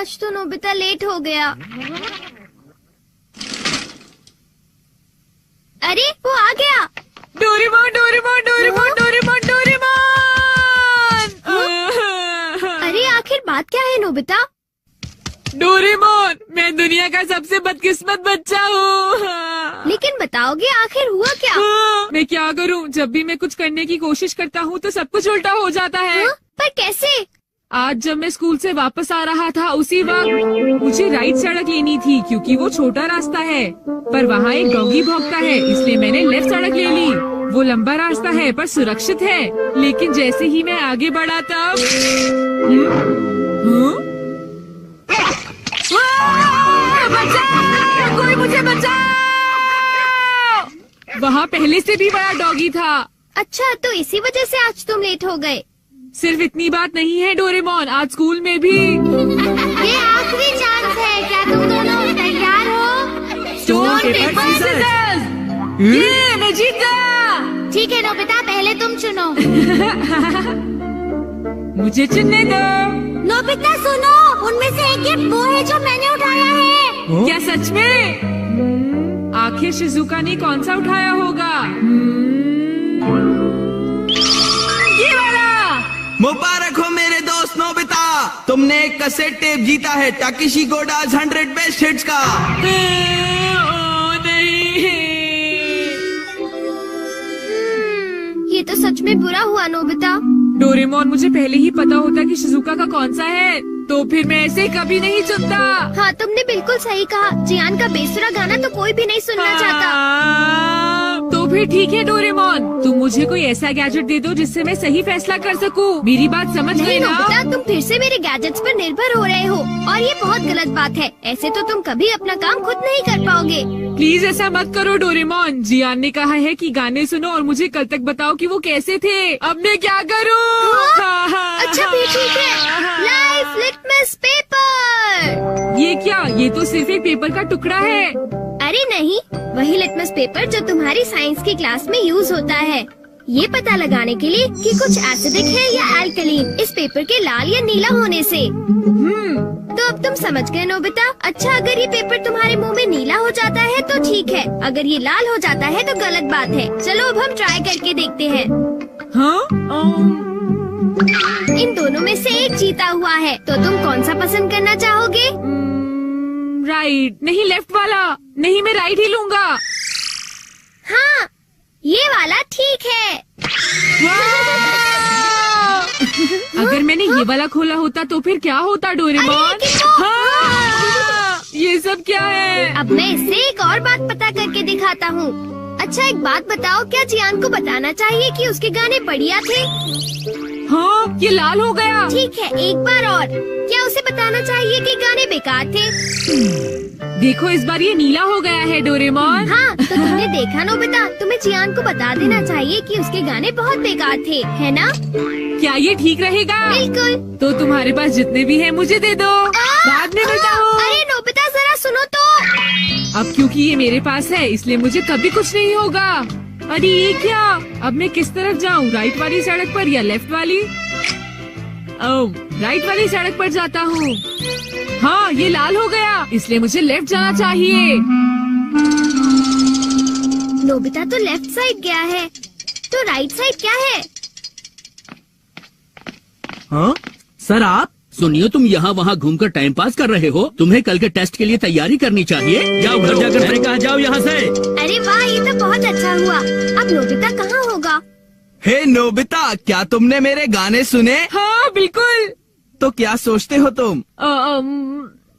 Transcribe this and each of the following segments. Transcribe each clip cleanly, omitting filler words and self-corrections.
आज तो Nobita late हो गया। अरे वो आ गया। Doraemon Doraemon Doraemon Doraemon Doraemon. अरे आखिर बात क्या है नोबिता? डोरेमोन, मैं दुनिया का सबसे बदकिस्मत बच्चा हूँ। लेकिन बताओगे आखिर हुआ क्या? मैं क्या करूँ, जब भी मैं कुछ करने की कोशिश करता हूँ तो सब कुछ उल्टा हो जाता है। पर कैसे? आज जब मैं स्कूल से वापस आ रहा था उसी वक्त मुझे राइट सड़क लेनी थी क्योंकि वो छोटा रास्ता है, पर वहाँ एक डॉगी भौंकता है, इसलिए मैंने लेफ्ट सड़क ले ली। वो लंबा रास्ता है पर सुरक्षित है, लेकिन जैसे ही मैं आगे बढ़ा तब बचाओ! कोई मुझे बचाओ! वहाँ पहले से भी बड़ा डॉगी था। अच्छा, तो इसी वजह से आज तुम लेट हो गए। सिर्फ इतनी बात नहीं है डोरेमोन, आज स्कूल में भी। ये आखिरी चांस है, क्या तुम दोनों तैयार हो? Stone paper scissors. ये मैं जीत गया। ठीक है नोबिता, पहले तुम चुनो। मुझे चुनने दो। नोबिता सुनो, उनमें से एक गिफ्ट वो है जो मैंने उठाया है। क्या सच में? आखिर शिजुका ने कौन सा उठाया होगा? ये वाला। मुबारक हो मेरे दोस्त नोबिता, तुमने एक कैसेट टेप जीता है टाकेशी गोडाज 100 बेस्ट हिट्स का। ओ नहीं। ये तो सच में बुरा हुआ नोबिता। डोरेमोन, मुझे पहले ही पता होता कि शिजुका का कौन सा है तो फिर मैं ऐसे कभी नहीं चुनता। हाँ, तुमने बिल्कुल सही कहा। जियान का बेसुरा गाना तो कोई भी नहीं सुनना चाहता। तो फिर ठीक है डोरेमोन, तुम मुझे कोई ऐसा गैजेट दे दो जिससे मैं सही फैसला कर सकूं। मेरी बात समझ गए ना? नोबिता, तुम फिर से मेरे गैजेट्स पर निर्भर हो रहे हो और ये बहुत गलत बात है। ऐसे तो तुम कभी अपना काम खुद नहीं कर पाओगे। प्लीज ऐसा मत करो डोरेमोन। जियान ने कहा है कि गाने सुनो और मुझे कल तक बताओ कि वो कैसे थे। अब मैं क्या करूं? अच्छा भी ठीक है। Life litmus paper. ये क्या? ये तो सिर्फ एक पेपर का टुकड़ा है। अरे नहीं, वही लिटमस पेपर जो तुम्हारी साइंस की क्लास में यूज होता है, ये पता लगाने के लिए कि कुछ एसिडिक है या अल्कलीन इस पेपर के लाल या नीला होने से। तो अब तुम समझ गए नोबिता। अच्छा, अगर ये पेपर तुम्हारे मुंह में नीला हो जाता है तो ठीक है, अगर ये लाल हो जाता है तो गलत बात है। चलो अब हम ट्राई करके देखते हैं। इन दोनों में से एक जीता हुआ है, तो तुम कौन सा पसंद करना चाहोगे? राइट। नहीं, लेफ्ट वाला। नहीं, मैं राइट ही लूंगा। हाँ, ये वाला ठीक है। अगर मैंने ये वाला खोला होता तो फिर क्या होता डोरेमोन? ये सब क्या है? अब मैं इससे एक और बात पता करके दिखाता हूँ। अच्छा, एक बात बताओ, क्या जियान को बताना चाहिए कि उसके गाने बढ़िया थे? हाँ, ये लाल हो गया। ठीक है, एक बार और। क्या उसे बताना चाहिए कि गाने बेकार थे? देखो, इस बार ये नीला हो गया है डोरेमोन। हाँ, तो तुमने देखा नोबिता, तुम्हें जियान को बता देना चाहिए कि उसके गाने बहुत बेकार थे, है ना? क्या ये ठीक रहेगा? बिल्कुल। तो तुम्हारे पास जितने भी हैं मुझे दे दो, बाद में बताओ। अरे नोबिता, जरा सुनो तो। अब क्योंकि ये मेरे पास है इसलिए मुझे कभी कुछ नहीं होगा। अरे ये क्या? अब मैं किस तरफ जाऊँ, राइट वाली सड़क पर या लेफ्ट वाली? ओह, राइट वाली सड़क पर जाता हूँ। हाँ, ये लाल हो गया, इसलिए मुझे लेफ्ट जाना चाहिए। नोबिता तो लेफ्ट साइड गया है, तो राइट साइड क्या है? हाँ सर, आप सुनिए, तुम यहाँ वहाँ घूमकर टाइम पास कर रहे हो। तुम्हें कल के टेस्ट के लिए तैयारी करनी चाहिए। जाओ घर जाकर फ्री कहा जाओ यहाँ से। अरे वाह, ये तो बहुत अच्छा हुआ। अब नोबिता कहाँ होगा? हे नोबिता, क्या तुमने मेरे गाने सुने? हाँ बिल्कुल। तो क्या सोचते हो तुम?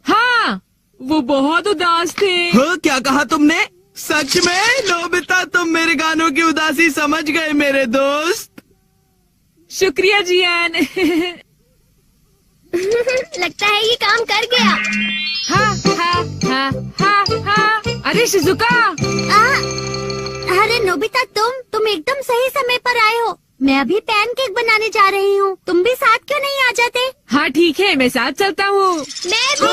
हाँ, वो बहुत उदास थे। हाँ, क्या कहा तुमने? सच में नोबिता, तुम मेरे गानों की उदासी समझ गए मेरे दोस्त। शुक्रिया जियान। लगता है ये काम कर गया। हाँ हाँ हाँ हाँ हाँ। अरे शिजुका। अरे नोबिता, तुम एकदम सही समय पर आए हो। मैं अभी पैनकेक बनाने जा रही हूँ, तुम भी साथ क्यों नहीं आ जाते? हाँ ठीक है, मैं साथ चलता हूँ। मैं भी।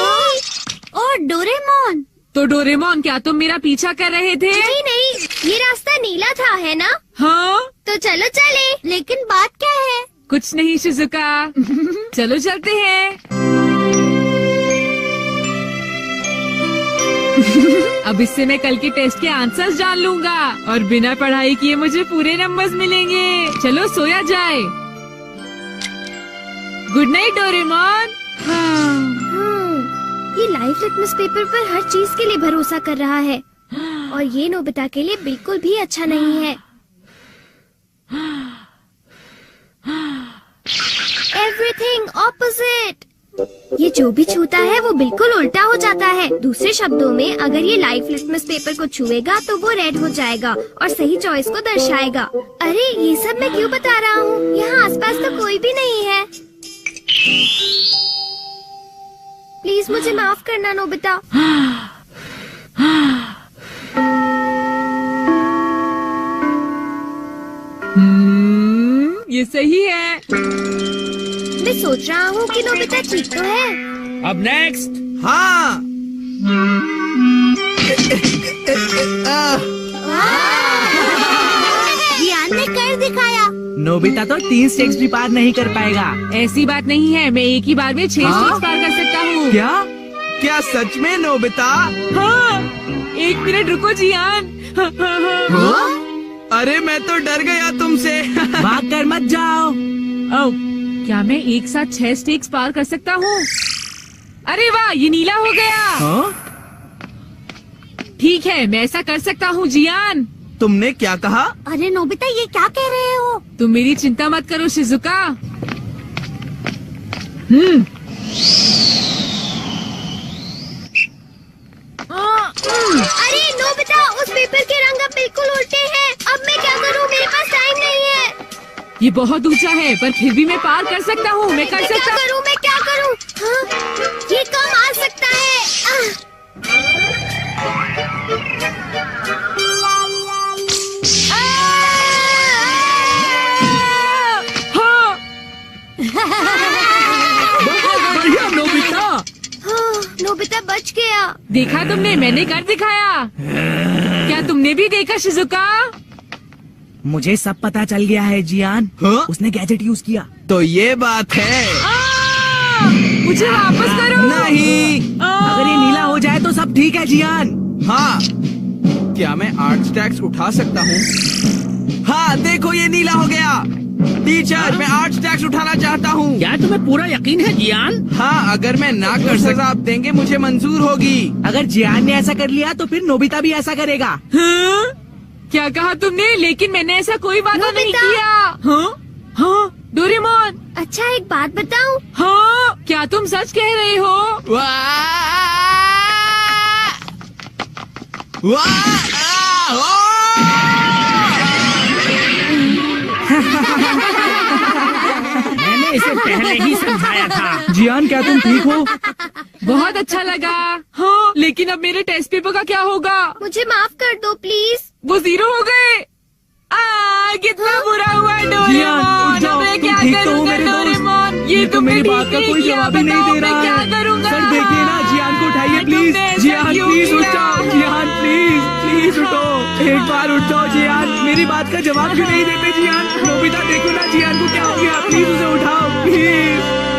और डोरेमोन। तो डोरेमोन, क्या तुम मेरा पीछा कर रहे थे? नहीं, ये रास्ता नीला था, है ना? हाँ। तो चलो चले। लेकिन बात क्या है? कुछ नहीं शिजुका। चलो चलते हैं। अब इससे मैं कल के टेस्ट के आंसर्स जान लूंगा और बिना पढ़ाई किए मुझे पूरे नंबर्स मिलेंगे। चलो सोया जाए। Good night Doraemon. ये लाइफ लिटमस पेपर पर हर चीज के लिए भरोसा कर रहा है और ये नोबिता के लिए बिल्कुल भी अच्छा नहीं है। Everything opposite. ये जो भी छूता है वो बिल्कुल उल्टा हो जाता है। दूसरे शब्दों में अगर ये लाइफ लिटमस पेपर को छुएगा तो वो रेड हो जाएगा और सही चॉइस को दर्शाएगा। अरे ये सब मैं क्यों बता रहा हूँ? यहाँ आसपास तो कोई भी नहीं है। प्लीज मुझे माफ करना नोबिता। ये सही है। मैं सोच रहा हूँ कि नोबिता ठीक तो है। अब नेक्स्ट। हाँ। जियान ने कर दिखाया। नोबिता तो 3 स्टेक्स भी पार नहीं कर पाएगा। ऐसी बात नहीं है, मैं एक ही बार में 6 स्टेक्स पार कर सकता हूँ। क्या? क्या सच में नोबिता? हाँ, 1 मिनट रुको जियान। अरे मैं तो डर गया तुमसे। भाग कर मत जाओ। ओह, क्या मैं एक साथ 6 स्टेक्स पार कर सकता हूँ? अरे वाह, ये नीला हो गया। हाँ? ठीक है, मैं ऐसा कर सकता हूँ जियान। तुमने क्या कहा? अरे नोबिता ये क्या कह रहे हो? तुम मेरी चिंता मत करो शिजुका। अरे नोबिता उस पेपर के रंग अब बिल्कुल उल्टे हैं। अब मैं क्या करूँ? मेरे पास टाइम नहीं है। ये बहुत ऊंचा है पर फिर भी मैं पार कर सकता हूँ। मैं कर मैं सकता क्या करूँ? मैं क्या करूँ? हाँ, ये कम आ सकता है। हाँ, बहुत बढ़िया नोबिता। हाँ, नोबिता बच गया। देखा तुमने, मैंने कर दिखाया। क्या तुमने भी देखा शिजुका? मुझे सब पता चल गया है जियान। हाँ? उसने गैजेट यूज किया। तो ये बात है। मुझे वापस करो। नहीं। अगर ये नीला हो जाए तो सब ठीक है जियान। हाँ। क्या मैं 8 स्टैक्स उठा सकता हूँ? हाँ देखो ये नीला हो गया। टीचर मैं 8 स्टैक्स उठाना चाहता हूँ। क्या तुम्हें पूरा यकीन है जियान? हाँ अगर मैं ना कर सका आप देंगे मुझे मंजूर होगी। अगर जियान ने ऐसा कर लिया तो फिर नोबिता भी ऐसा करेगा। हाँ? क्या कहा तुमने? लेकिन मैंने ऐसा कोई वादा नहीं नोबिता। किया। हाँ? हाँ? डोरेमोन। अच्छा एक बात बताऊं? हाँ? क्या तुम सच कह रहे हो? वाह! वाह! मैंने इसे पहले ही समझाया था। जियान क्या तुम ठीक हो? बहुत अच्छा लगा। हाँ, लेकिन अब मेरे टेस्ट पेपर का क्या होगा? मुझे माफ कर दो प्लीज। वो 0 हो गए। कितना बुरा हुआ जियान, डोरेमोन। उठ जाओ, अब मैं तुम क्या ठीक तो हो करूंगा मेरे दोस्त? डोरेमोन? ये तो मेरी बात का कोई जवाब ही नहीं दे रहा मैं क्या है। करूंगा? सर देखिए ना, जियान को उठाइए प्लीज। तुमने ऐसा जियान क्यों प्लीज उठ किया? जाओ। जियान प्लीज प्लीज उठो। एक बार उठ जाओ जियान। मेरी बात का जवाब क्यों नहीं देते जियान? नोबिता देखो ना जियान को क्या हो गया। प्लीज उसे उठाओ।